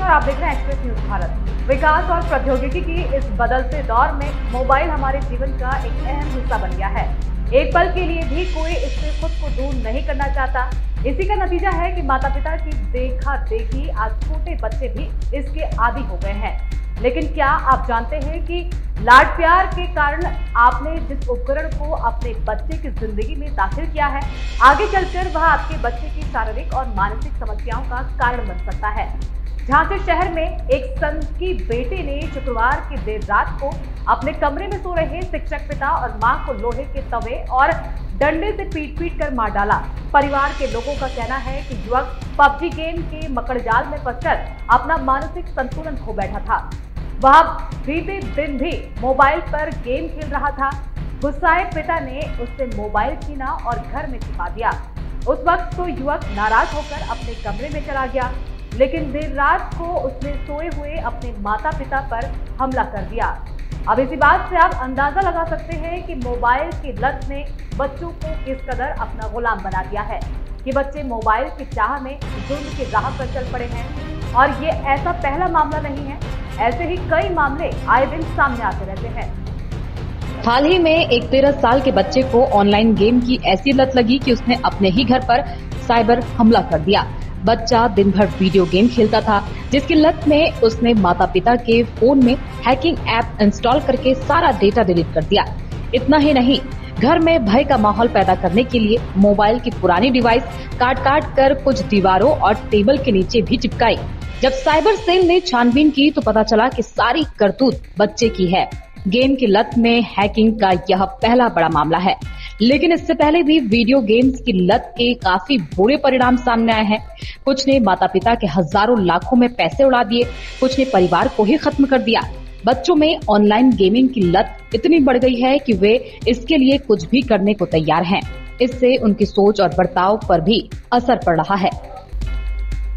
और आप देख रहे हैं एक्सप्रेस न्यूज भारत। विकास और प्रौद्योगिकी की इस बदलते दौर में मोबाइल हमारे जीवन का एक अहम हिस्सा बन गया है। एक पल के लिए भी कोई इससे खुद को दूर नहीं करना चाहता। इसी का नतीजा है कि माता पिता की देखा देखी आज छोटे बच्चे भी इसके आदी हो गए हैं। लेकिन क्या आप जानते हैं कि लाड प्यार के कारण आपने जिस उपकरण को अपने बच्चे की जिंदगी में दाखिल किया है, आगे चलकर वह आपके बच्चे की शारीरिक और मानसिक समस्याओं का कारण बन सकता है। झांसी शहर में एक संत की बेटे ने शुक्रवार की देर रात को अपने कमरे में सो रहे शिक्षक पिता और मां को लोहे के तवे और डंडे से पीट कर मार डाला। परिवार के लोगों का कहना है कि युवक पबजी गेम के मकड़जाल में फंसकर अपना मानसिक संतुलन खो बैठा था। वह बीते दिन भी मोबाइल पर गेम खेल रहा था। गुस्साए पिता ने उससे मोबाइल छीना और घर में छिपा दिया। उस वक्त तो युवक नाराज होकर अपने कमरे में चला गया, लेकिन देर रात को उसने सोए हुए अपने माता पिता पर हमला कर दिया। अब इसी बात से आप अंदाजा लगा सकते हैं कि मोबाइल की लत ने बच्चों को किस कदर अपना गुलाम बना दिया है कि बच्चे मोबाइल की चाह में जुल्म की राह पर चल पड़े हैं। और ये ऐसा पहला मामला नहीं है, ऐसे ही कई मामले आए दिन सामने आते रहते हैं। हाल ही में एक 13 साल के बच्चे को ऑनलाइन गेम की ऐसी लत लगी कि उसने अपने ही घर पर साइबर हमला कर दिया। बच्चा दिन भर वीडियो गेम खेलता था, जिसकी लत में उसने माता पिता के फोन में हैकिंग ऐप इंस्टॉल करके सारा डेटा डिलीट कर दिया। इतना ही नहीं, घर में भय का माहौल पैदा करने के लिए मोबाइल की पुरानी डिवाइस काट कर कुछ दीवारों और टेबल के नीचे भी चिपकाई। जब साइबर सेल ने छानबीन की तो पता चला कि सारी करतूत बच्चे की है। गेम की लत में हैकिंग का यह पहला बड़ा मामला है, लेकिन इससे पहले भी वीडियो गेम्स की लत के काफी बुरे परिणाम सामने आए हैं। कुछ ने माता पिता के हजारों लाखों में पैसे उड़ा दिए, कुछ ने परिवार को ही खत्म कर दिया। बच्चों में ऑनलाइन गेमिंग की लत इतनी बढ़ गई है कि वे इसके लिए कुछ भी करने को तैयार हैं। इससे उनकी सोच और बर्ताव पर भी असर पड़ रहा है।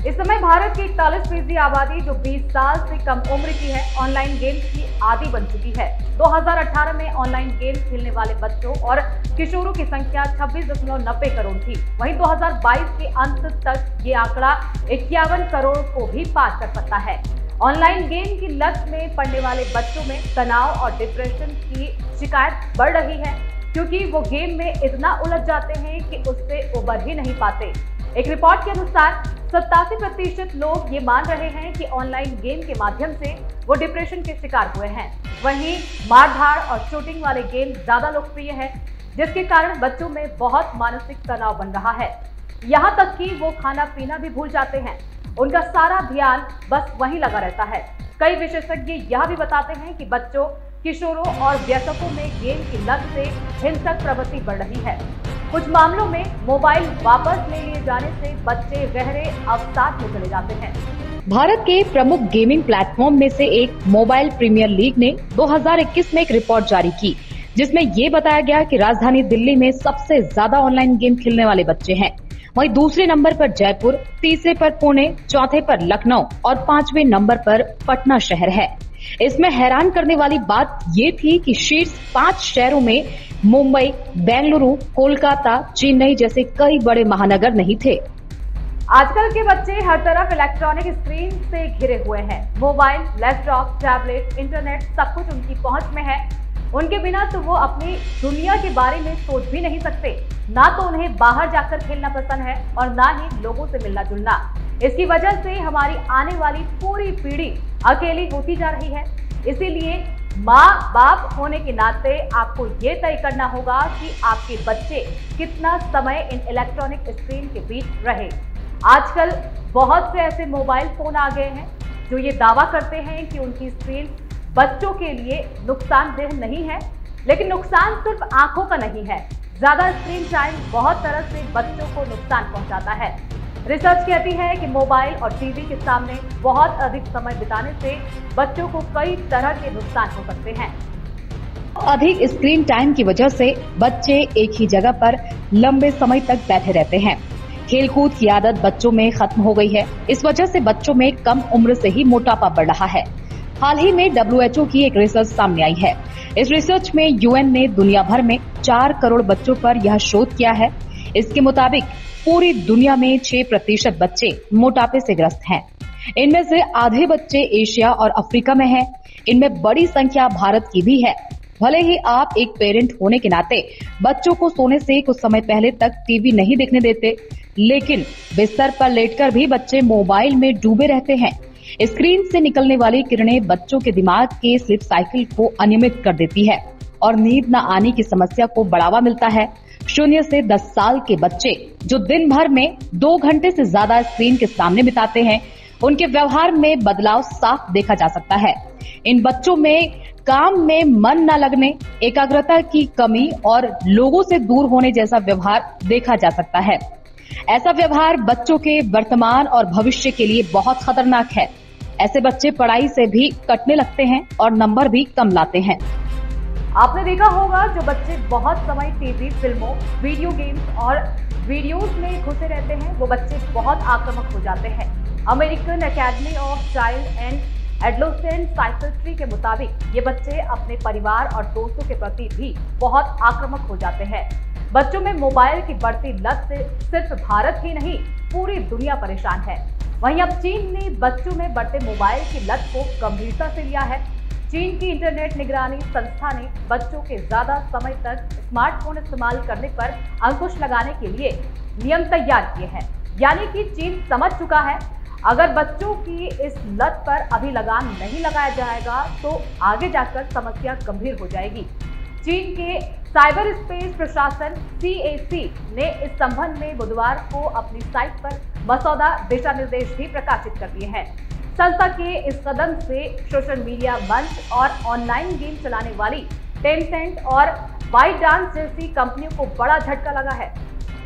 इस समय भारत की 41% आबादी जो 20 साल से कम उम्र की है, ऑनलाइन गेम्स की आदी बन चुकी है। 2018 में ऑनलाइन गेम खेलने वाले बच्चों और किशोरों की संख्या 26.90 करोड़ थी। वहीं 2022 के अंत तक ये आंकड़ा 51 करोड़ को भी पार कर सकता है। ऑनलाइन गेम की लत में पड़ने वाले बच्चों में तनाव और डिप्रेशन की शिकायत बढ़ रही है, क्योंकि वो गेम में इतना उलझ जाते हैं कि उससे उबर ही नहीं पाते। एक रिपोर्ट के अनुसार 87% लोग ये मान रहे हैं कि ऑनलाइन गेम के माध्यम से वो डिप्रेशन के शिकार हुए हैं। वहीं मारधाड़ और शूटिंग वाले गेम ज्यादा लोकप्रिय है, जिसके कारण बच्चों में बहुत मानसिक तनाव बन रहा है। यहाँ तक कि वो खाना पीना भी भूल जाते हैं, उनका सारा ध्यान बस वहीं लगा रहता है। कई विशेषज्ञ यह भी बताते हैं कि बच्चों, किशोरों और वयस्कों में गेम की लत से हिंसक प्रवृत्ति बढ़ रही है। कुछ मामलों में मोबाइल वापस ले लिए जाने से बच्चे गहरे अवसाद में चले जाते हैं। भारत के प्रमुख गेमिंग प्लेटफॉर्म में से एक मोबाइल प्रीमियर लीग ने 2021 में एक रिपोर्ट जारी की, जिसमें ये बताया गया कि राजधानी दिल्ली में सबसे ज्यादा ऑनलाइन गेम खेलने वाले बच्चे हैं। वहीं दूसरे नंबर पर जयपुर, तीसरे पर पुणे, चौथे पर लखनऊ और 5वें नंबर पर पटना शहर है। इसमें हैरान करने वाली बात ये थी कि शीर्ष 5 शहरों में मुंबई, बेंगलुरु, कोलकाता, चेन्नई जैसे कई बड़े महानगर नहीं थे। आजकल के बच्चे हर तरफ इलेक्ट्रॉनिक स्क्रीन से घिरे हुए हैं। मोबाइल, लैपटॉप, टैबलेट, इंटरनेट सब कुछ उनकी पहुंच में है। उनके बिना तो वो अपनी दुनिया के बारे में सोच भी नहीं सकते। ना तो उन्हें बाहर जाकर खेलना पसंद है और ना ही लोगों से मिलना जुलना। इसकी वजह से हमारी आने वाली पूरी पीढ़ी अकेली होती जा रही है। इसीलिए माँ बाप होने के नाते आपको ये तय करना होगा कि आपके बच्चे कितना समय इन इलेक्ट्रॉनिक स्क्रीन के बीच रहे। आजकल बहुत से ऐसे मोबाइल फोन आ गए हैं जो ये दावा करते हैं कि उनकी स्क्रीन बच्चों के लिए नुकसानदेह नहीं है, लेकिन नुकसान सिर्फ आंखों का नहीं है। ज्यादा स्क्रीन टाइम बहुत तरह से बच्चों को नुकसान पहुंचाता है। रिसर्च कहती है कि मोबाइल और टीवी के सामने बहुत अधिक समय बिताने से बच्चों को कई तरह के नुकसान हो सकते हैं। अधिक स्क्रीन टाइम की वजह से बच्चे एक ही जगह पर लंबे समय तक बैठे रहते हैं। खेलकूद की आदत बच्चों में खत्म हो गई है। इस वजह से बच्चों में कम उम्र से ही मोटापा बढ़ रहा है। हाल ही में WHO की एक रिसर्च सामने आई है। इस रिसर्च में UN ने दुनिया भर में 4 करोड़ बच्चों पर यह शोध किया है। इसके मुताबिक पूरी दुनिया में 6% बच्चे मोटापे से ग्रस्त हैं। इनमें से आधे बच्चे एशिया और अफ्रीका में हैं। इनमें बड़ी संख्या भारत की भी है। भले ही आप एक पेरेंट होने के नाते बच्चों को सोने से कुछ समय पहले तक टीवी नहीं देखने देते, लेकिन बिस्तर पर लेटकर भी बच्चे मोबाइल में डूबे रहते हैं। स्क्रीन से निकलने वाली किरणें बच्चों के दिमाग के स्लीप साइकिल को अनियमित कर देती है और नींद न आने की समस्या को बढ़ावा मिलता है। 0 से 10 साल के बच्चे जो दिन भर में 2 घंटे से ज्यादा स्क्रीन के सामने बिताते हैं, उनके व्यवहार में बदलाव साफ देखा जा सकता है। इन बच्चों में काम में मन न लगने, एकाग्रता की कमी और लोगों से दूर होने जैसा व्यवहार देखा जा सकता है। ऐसा व्यवहार बच्चों के वर्तमान और भविष्य के लिए बहुत खतरनाक है। ऐसे बच्चे पढ़ाई से भी कटने लगते हैं और नंबर भी कम लाते हैं। आपने देखा होगा जो बच्चे बहुत समय टीवी, फिल्मों, वीडियो गेम्स और वीडियोस में घुसे रहते हैं, वो बच्चे बहुत आक्रामक हो जाते हैं। American academy of child and adolescent psychiatry के मुताबिक ये बच्चे अपने परिवार और दोस्तों के प्रति भी बहुत आक्रामक हो जाते हैं। बच्चों में मोबाइल की बढ़ती लत से सिर्फ भारत ही नहीं, पूरी दुनिया परेशान है। वहीं अब चीन ने बच्चों में बढ़ते मोबाइल की लत को गंभीरता से लिया है। चीन की इंटरनेट निगरानी संस्था ने बच्चों के ज्यादा समय तक स्मार्टफोन इस्तेमाल करने पर अंकुश लगाने के लिए नियम तैयार किए हैं। यानी कि चीन समझ चुका है अगर बच्चों की इस लत पर अभी लगाम नहीं लगाया जाएगा तो आगे जाकर समस्या गंभीर हो जाएगी। चीन के साइबर स्पेस प्रशासन CAC ने इस संबंध में बुधवार को अपनी साइट पर मसौदा दिशा निर्देश भी प्रकाशित कर दिए हैं। संस्था के इस कदम से सोशल मीडिया मंच और ऑनलाइन गेम चलाने वाली टेंसेंट और ByteDance जैसी कंपनियों को बड़ा झटका लगा है।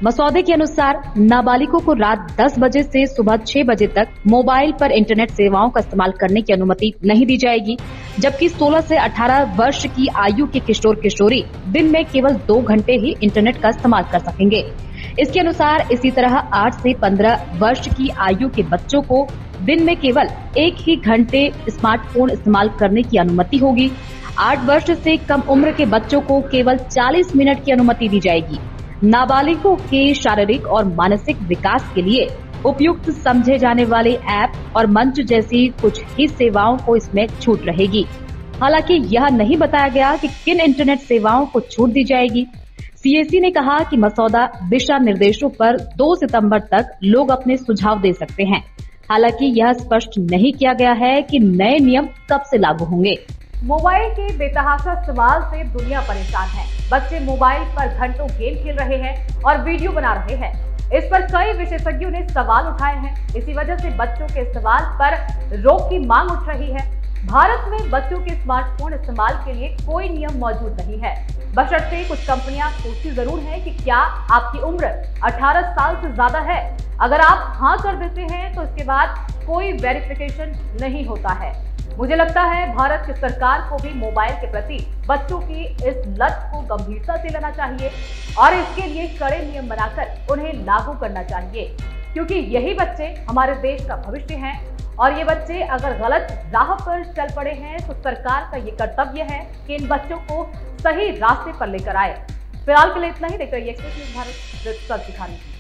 मसौदे के अनुसार नाबालिगों को रात 10 बजे से सुबह 6 बजे तक मोबाइल पर इंटरनेट सेवाओं का इस्तेमाल करने की अनुमति नहीं दी जाएगी, जबकि 16 से 18 वर्ष की आयु के किशोर किशोरी दिन में केवल 2 घंटे ही इंटरनेट का इस्तेमाल कर सकेंगे। इसके अनुसार इसी तरह 8 से 15 वर्ष की आयु के बच्चों को दिन में केवल 1 ही घंटे स्मार्टफोन इस्तेमाल करने की अनुमति होगी। 8 वर्ष से कम उम्र के बच्चों को केवल 40 मिनट की अनुमति दी जाएगी। नाबालिगों के शारीरिक और मानसिक विकास के लिए उपयुक्त समझे जाने वाले ऐप और मंच जैसी कुछ ही सेवाओं को इसमें छूट रहेगी। हालांकि यह नहीं बताया गया कि किन इंटरनेट सेवाओं को छूट दी जाएगी। CAC ने कहा कि मसौदा दिशा निर्देशों पर 2 सितंबर तक लोग अपने सुझाव दे सकते हैं। हालांकि यह स्पष्ट नहीं किया गया है कि नए नियम कब से लागू होंगे। मोबाइल के बेतहाशा इस्तेमाल से दुनिया परेशान है। बच्चे मोबाइल पर घंटों गेम खेल रहे हैं और वीडियो बना रहे हैं। इस पर कई विशेषज्ञों ने सवाल उठाए हैं। इसी वजह से बच्चों के इस्तेमाल पर रोक की मांग उठ रही है। भारत में बच्चों के स्मार्टफोन इस्तेमाल के लिए कोई नियम मौजूद नहीं है, बशर्ते कुछ कंपनियां पूछती जरूर हैं कि क्या आपकी उम्र 18 साल से ज्यादा है। अगर आप हाँ कर देते हैं तो इसके बाद कोई वेरिफिकेशन नहीं होता है। मुझे लगता है भारत की सरकार को भी मोबाइल के प्रति बच्चों की इस लत को गंभीरता से लेना चाहिए और इसके लिए कड़े नियम बनाकर उन्हें लागू करना चाहिए, क्योंकि यही बच्चे हमारे देश का भविष्य हैं और ये बच्चे अगर गलत राह पर चल पड़े हैं तो सरकार का ये कर्तव्य है कि इन बच्चों को सही रास्ते पर लेकर आए। फिलहाल के लिए इतना ही। देखते रहिए एक्सप्रेस न्यूज़ भारत, सच दिखाने।